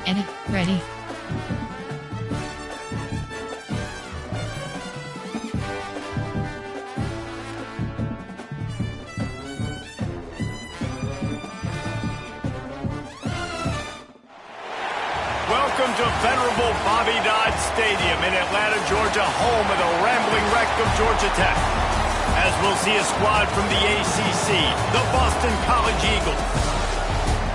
Edit. Ready. Welcome to venerable Bobby Dodd Stadium in Atlanta, Georgia, home of the rambling wreck of Georgia Tech. As we'll see a squad from the ACC, the Boston College Eagles,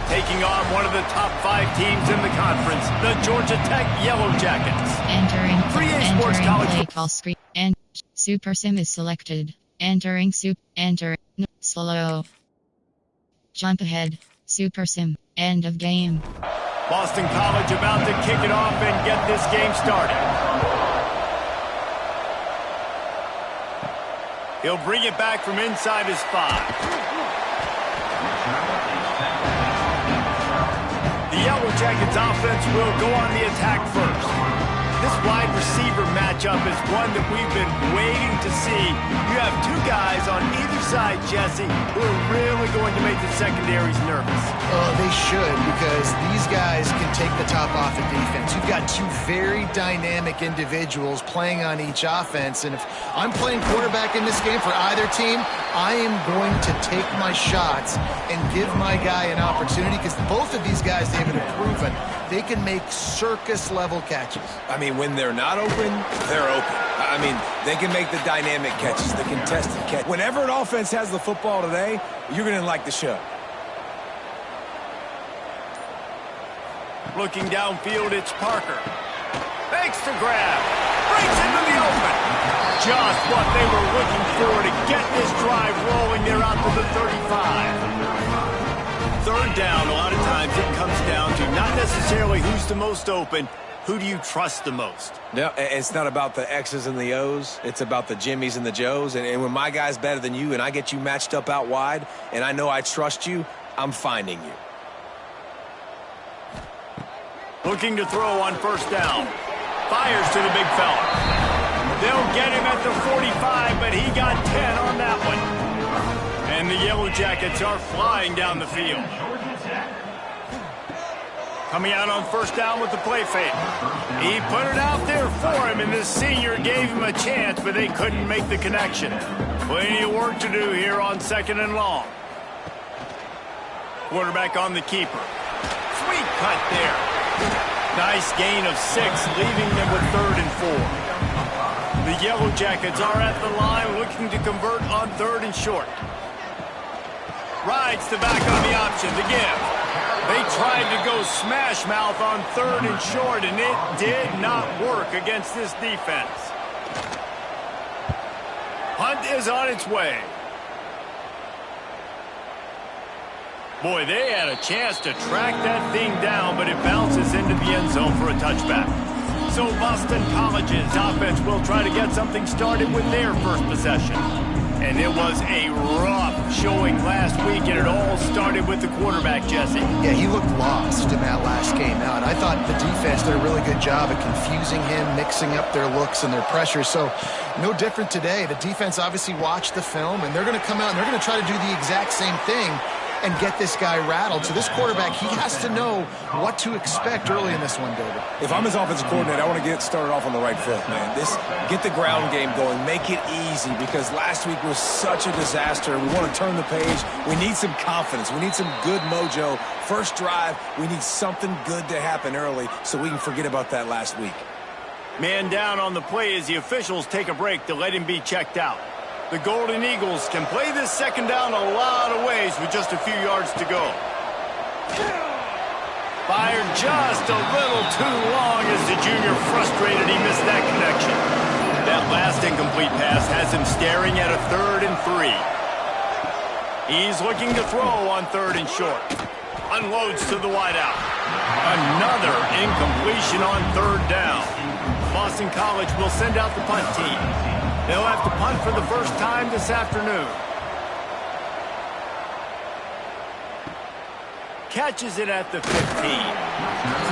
taking on one of the top 5 teams in the conference, the Georgia Tech Yellow Jackets. Entering College play call screen. And Super Sim is selected. Enter. Slow. Jump ahead. Super Sim. End of game. Boston College about to kick it off and get this game started. He'll bring it back from inside his 5. The Yellow Jackets offense will go on the attack first. This wide receiver matchup is one that we've been waiting to see. You have 2 guys on either side, Jesse, who are really going to make the secondaries nervous. Oh, they should, because these guys can take the top off the defense. You've got 2 very dynamic individuals playing on each offense, and if I'm playing quarterback in this game for either team, I am going to take my shots and give my guy an opportunity, because both of these guys, David, have proven they can make circus-level catches. I mean, when they're not open, they're open. I mean, they can make the dynamic catches, the contested catch. Whenever an offense has the football today, you're going to like the show. Looking downfield, it's Parker. Fakes to grab. Breaks into the open. Just what they were looking for to get this drive rolling. They're out to the 35. 3rd down, a lot of times it comes down to not necessarily who's the most open, who do you trust the most? No, it's not about the X's and the O's. It's about the Jimmys and the Joes. And when my guy's better than you and I get you matched up out wide and I know I trust you, I'm finding you. Looking to throw on 1st down. Fires to the big fella. They'll get him at the 45, but he got 10 on that one. And the Yellow Jackets are flying down the field. Coming out on 1st down with the play fake. He put it out there for him, and this senior gave him a chance, but they couldn't make the connection. Plenty of work to do here on 2nd and long. Quarterback on the keeper. Sweet cut there. Nice gain of 6, leaving them with 3rd and 4. The Yellow Jackets are at the line looking to convert on 3rd and short. Rides the back on the option to give. They tried to go smash mouth on 3rd and short, and it did not work against this defense. Hunt is on its way. Boy, they had a chance to track that thing down, but it bounces into the end zone for a touchback. So Boston College's offense will try to get something started with their first possession. And it was a rough showing last week, and it all started with the quarterback, Jesse. Yeah, he looked lost in that last game out. I thought the defense did a really good job of confusing him, mixing up their looks and their pressure. So no different today. The defense obviously watched the film, and they're going to come out and they're going to try to do the exact same thing and get this guy rattled. So this quarterback, he has to know what to expect early in this one, David. If I'm his offensive coordinator, I want to get started off on the right foot, man. Get the ground game going. Make it easy, because last week was such a disaster. We want to turn the page. We need some confidence. We need some good mojo. First drive, we need something good to happen early so we can forget about that last week. Man down on the play as the officials take a break to let him be checked out. The Golden Eagles can play this 2nd down a lot of ways with just a few yards to go. Fired just a little too long as the junior frustrated he missed that connection. That last incomplete pass has him staring at a 3rd and 3. He's looking to throw on 3rd and short. Unloads to the wideout. Another incompletion on 3rd down. Boston College will send out the punt team. They'll have to punt for the first time this afternoon. Catches it at the 15.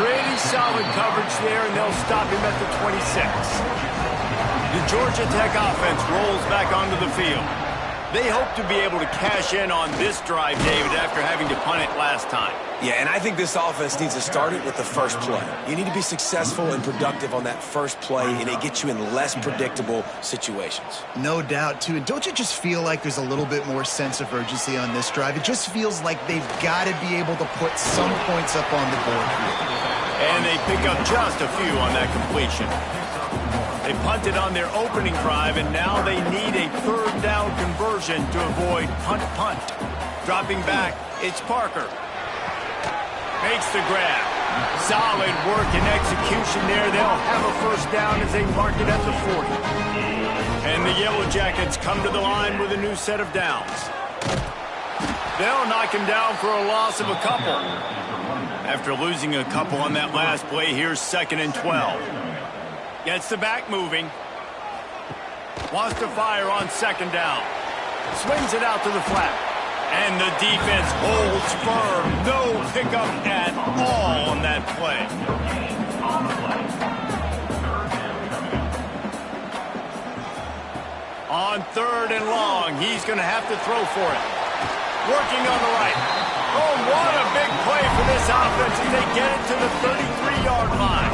Pretty solid coverage there, and they'll stop him at the 26. The Georgia Tech offense rolls back onto the field. They hope to be able to cash in on this drive, David, after having to punt it last time. Yeah, and I think this offense needs to start it with the first play. You need to be successful and productive on that first play, and it gets you in less predictable situations. No doubt, too. And don't you just feel like there's a little bit more sense of urgency on this drive? It just feels like they've got to be able to put some points up on the board here. And they pick up just a few on that completion. They punted on their opening drive, and now they need a third down conversion to avoid punt. Dropping back, it's Parker. Makes the grab. Solid work and execution there. They'll have a first down as they mark it at the 40. And the Yellow Jackets come to the line with a new set of downs. They'll knock him down for a loss of a couple. After losing a couple on that last play, here's 2nd and 12. Gets the back moving. Wants to fire on 2nd down. Swings it out to the flat. And the defense holds firm. No pickup at all on that play. On 3rd and long, he's going to have to throw for it. Working on the right. Oh, what a big play for this offense as they get it to the 33-yard line.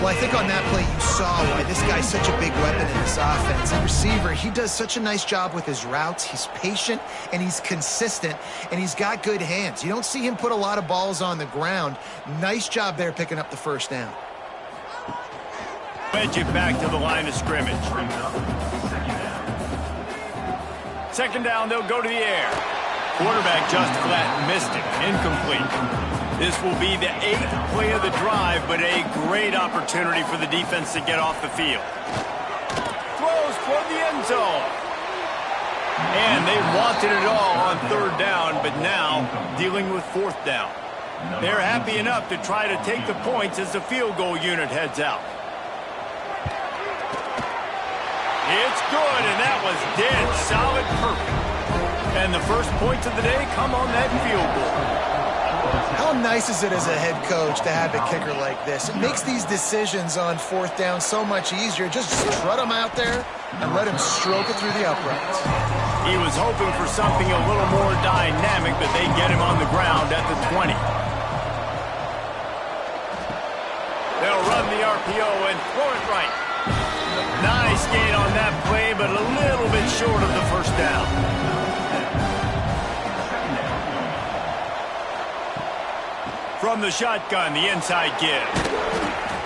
Well, I think on that play you saw why this guy's such a big weapon in this offense. The receiver, he does such a nice job with his routes. He's patient, and he's consistent, and he's got good hands. You don't see him put a lot of balls on the ground. Nice job there picking up the first down. Wedge it back to the line of scrimmage. 2nd down, they'll go to the air. Quarterback just flat missed it. Incomplete. This will be the 8th play of the drive, but a great opportunity for the defense to get off the field. Throws toward the end zone. And they wanted it all on 3rd down, but now dealing with 4th down. They're happy enough to try to take the points as the field goal unit heads out. It's good, and that was dead solid perfect. And the first points of the day come on that field goal. How nice is it as a head coach to have a kicker like this? It makes these decisions on 4th down so much easier. Just strut him out there and let him stroke it through the uprights. He was hoping for something a little more dynamic, but they get him on the ground at the 20. They'll run the RPO and throw it right. Nice gain on that play, but a little bit short of the first down. From the shotgun, the inside give.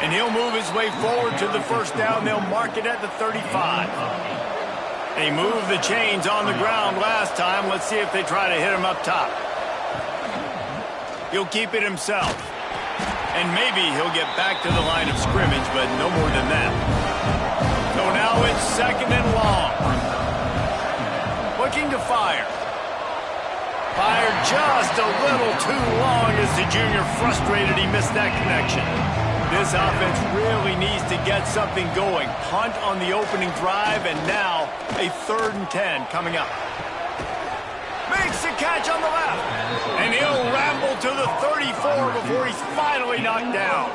And he'll move his way forward to the first down. They'll mark it at the 35. They moved the chains on the ground last time. Let's see if they try to hit him up top. He'll keep it himself. And maybe he'll get back to the line of scrimmage, but no more than that. So now it's 2nd and long. Looking to fire. Fired just a little too long as the junior frustrated. He missed that connection. This offense really needs to get something going. Punt on the opening drive, and now a 3rd and 10 coming up. Makes the catch on the left. And he'll ramble to the 34 before he's finally knocked down.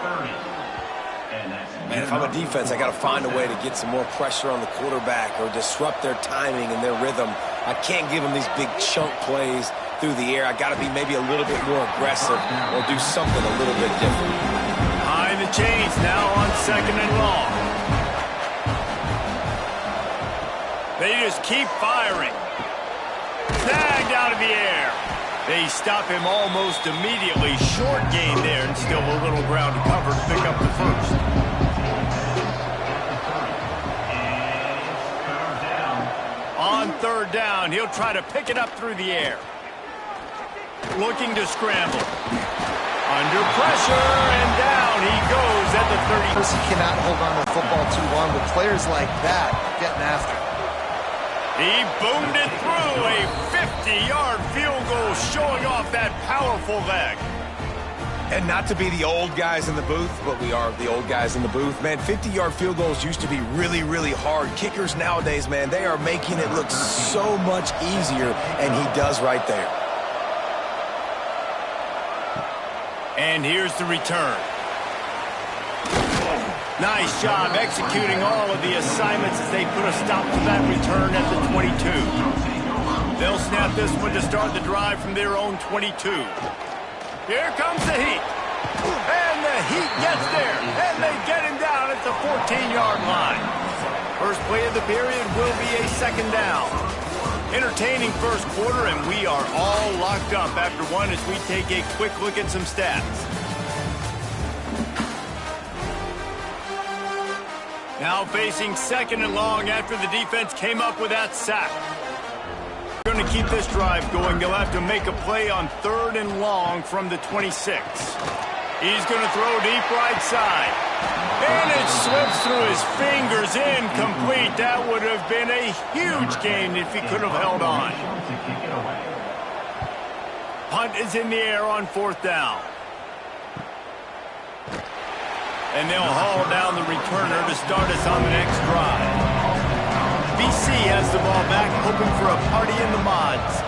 Man, if I'm a defense, I got to find a way to get some more pressure on the quarterback or disrupt their timing and their rhythm. I can't give them these big chunk plays through the air. I got to be maybe a little bit more aggressive or do something a little bit different. Behind the chains now on 2nd and long. They just keep firing. Snagged out of the air. They stop him almost immediately. Short gain there, and still a little ground to cover to pick up the first. On 3rd down, he'll try to pick it up through the air. Looking to scramble. Under pressure, and down he goes at the 30. He cannot hold on to the football too long with players like that getting after him. He boomed it through a 50-yard field goal, showing off that powerful leg. And not to be the old guys in the booth, but we are the old guys in the booth. Man, 50-yard field goals used to be really, really hard. Kickers nowadays, man, they are making it look so much easier, and he does right there. And here's the return. Nice job executing all of the assignments as they put a stop to that return at the 22. They'll snap this one to start the drive from their own 22. Here comes the Heat. And the Heat gets there. And they get him down at the 14-yard line. First play of the period will be a second down. Entertaining first quarter, and we are all locked up after one as we take a quick look at some stats. Now facing second and long after the defense came up with that sack. They're going to keep this drive going. They'll have to make a play on third and long from the 26. He's going to throw deep right side. And it slips through his fingers, incomplete. That would have been a huge gain if he could have held on. Punt is in the air on fourth down. And they'll haul down the returner to start us on the next drive. BC has the ball back, hoping for a party in the mods.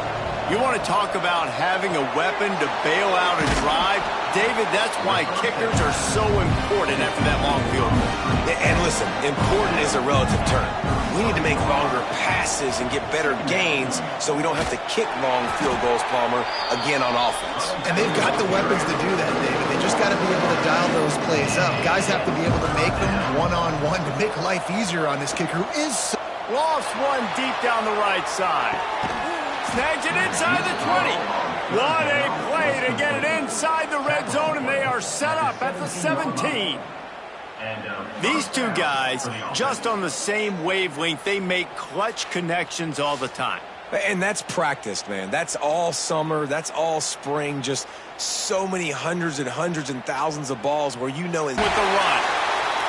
You want to talk about having a weapon to bail out a drive? David, that's why kickers are so important after that long field goal. And listen, important is a relative term. We need to make longer passes and get better gains so we don't have to kick long field goals, Palmer, again on offense. And they've got the weapons to do that, David. They just got to be able to dial those plays up. Guys have to be able to make them one-on-one to make life easier on this kicker who is so... Lost one deep down the right side. Snags it inside the 20. What a play to get it inside the red zone, and they are set up at the 17. These two guys, just on the same wavelength, they make clutch connections all the time. And that's practice, man. That's all summer. That's all spring. Just so many hundreds and thousands of balls where you know... With the run.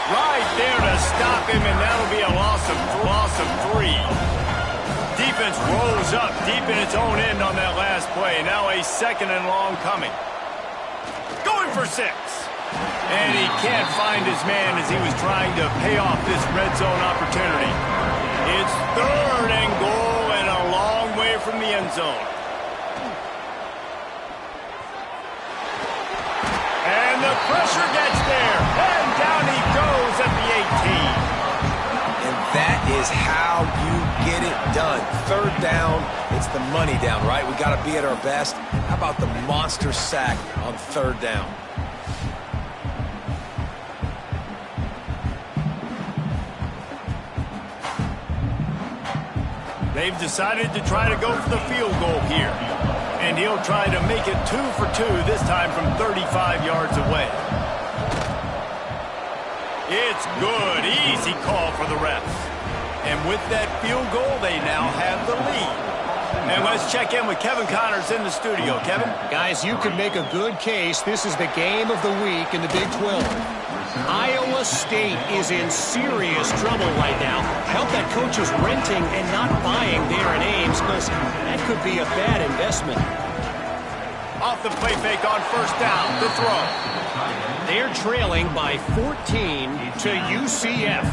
Right there to stop him, and that'll be a loss of 3. Defense rolls up deep in its own end on that last play. Now a second and long coming. Going for 6. And he can't find his man as he was trying to pay off this red zone opportunity. It's third and goal and a long way from the end zone. And the pressure gets there. And down he goes at the 18. And that is how you get it done. Third down, it's the money down, right? We got to be at our best. How about the monster sack on third down? They've decided to try to go for the field goal here. And he'll try to make it 2 for 2, this time from 35 yards away. It's good. Easy call for the refs. And with that field goal, they now have the lead. And let's check in with Kevin Connors in the studio. Kevin? Guys, you could make a good case. This is the game of the week in the Big 12. Iowa State is in serious trouble right now. I hope that coach is renting and not buying there in Ames, because that could be a bad investment. Off the play fake on first down. The throw. They're trailing by 14 to UCF.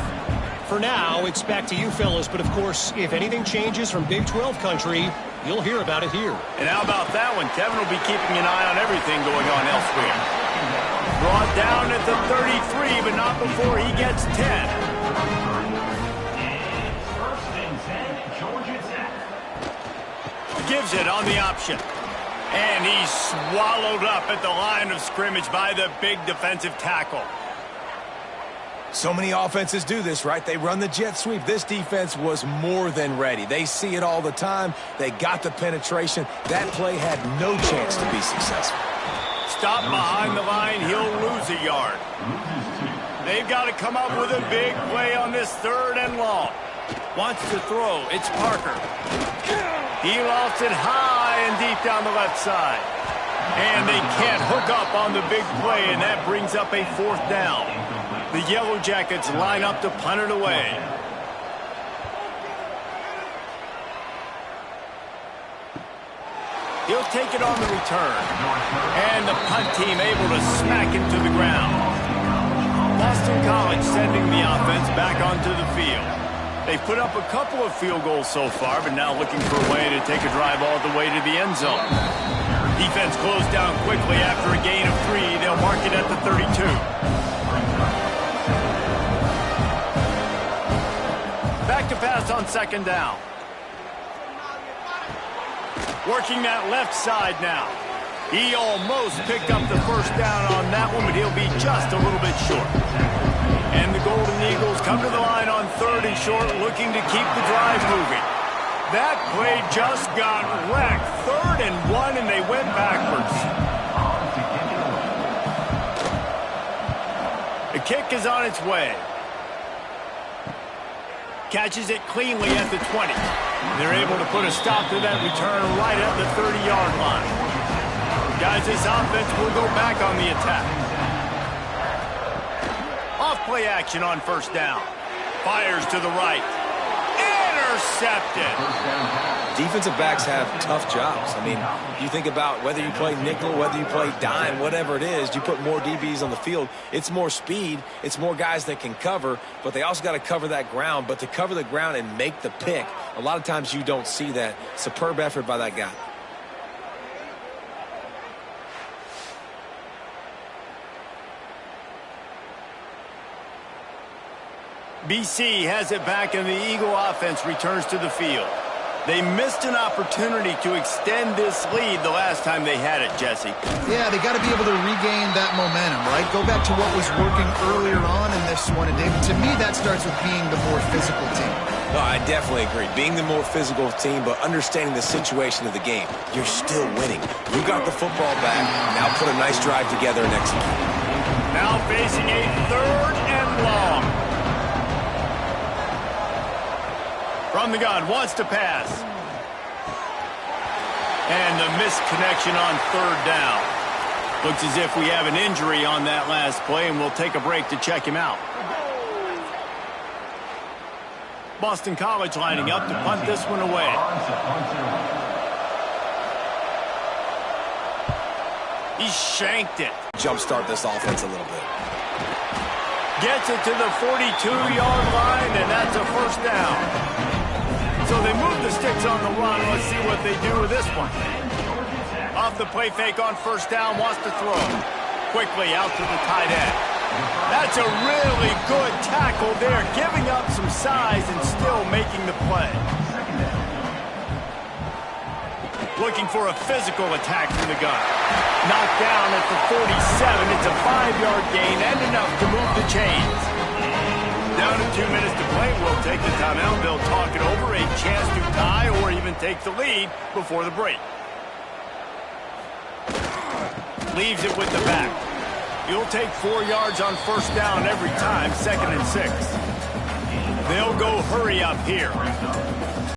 For now, it's back to you fellas, but of course, if anything changes from Big 12 country, you'll hear about it here. And how about that one? Kevin will be keeping an eye on everything going on elsewhere. Brought down at the 33, but not before he gets 10. Gives it on the option. And he's swallowed up at the line of scrimmage by the big defensive tackle. So many offenses do this, right? They run the jet sweep. This defense was more than ready. They see it all the time. They got the penetration. That play had no chance to be successful. Stop behind the line. He'll lose a yard. They've got to come up with a big play on this third and long. Wants to throw. It's Parker. He lofts it high and deep down the left side. And they can't hook up on the big play, and that brings up a fourth down. The Yellow Jackets line up to punt it away. He'll take it on the return. And the punt team able to smack him to the ground. Boston College sending the offense back onto the field. They've put up a couple of field goals so far, but now looking for a way to take a drive all the way to the end zone. Defense closed down quickly after a gain of 3. They'll mark it at the 32. to pass on second down. Working that left side now. He almost picked up the first down on that one, but he'll be just a little bit short. And the Golden Eagles come to the line on third and short, looking to keep the drive moving. That play just got wrecked. 3rd and 1, and they went backwards. The kick is on its way. Catches it cleanly at the 20. They're able to put a stop to that return right at the 30-yard line. Guys, this offense will go back on the attack. Off-play action on first down. Fires to the right. Intercepted. Defensive backs have tough jobs. I mean, you think about whether you play nickel, whether you play dime, whatever it is, you put more DBs on the field. It's more speed. It's more guys that can cover, but they also got to cover that ground. But to cover the ground and make the pick, a lot of times you don't see that. Superb effort by that guy. BC has it back, and the Eagle offense returns to the field. They missed an opportunity to extend this lead the last time they had it, Jesse. Yeah, they got to be able to regain that momentum, right? Go back to what was working earlier on in this one. And David, to me, that starts with being the more physical team. No, I definitely agree. Being the more physical team, but understanding the situation of the game. You're still winning. You got the football back. Now put a nice drive together and execute. Now facing a 3rd and long. From the gun, wants to pass. And the missed connection on 3rd down. Looks as if we have an injury on that last play, and we'll take a break to check him out. Boston College lining up to punt this one away. He shanked it. Jumpstart this offense a little bit. Gets it to the 42-yard line, and that's a first down. So they move the sticks on the run. Let's see what they do with this one. Off the play fake on first down, wants to throw. Quickly out to the tight end. That's a really good tackle there, giving up some size and still making the play. Looking for a physical attack from the gun. Knocked down at the 47. It's a 5-yard gain and enough to move the chains. Down to 2 minutes to play. We'll take the timeout. They'll talk it over. A chance to tie or even take the lead before the break. Leaves it with the back. You'll take 4 yards on first down every time. 2nd and 6. They'll go hurry up here.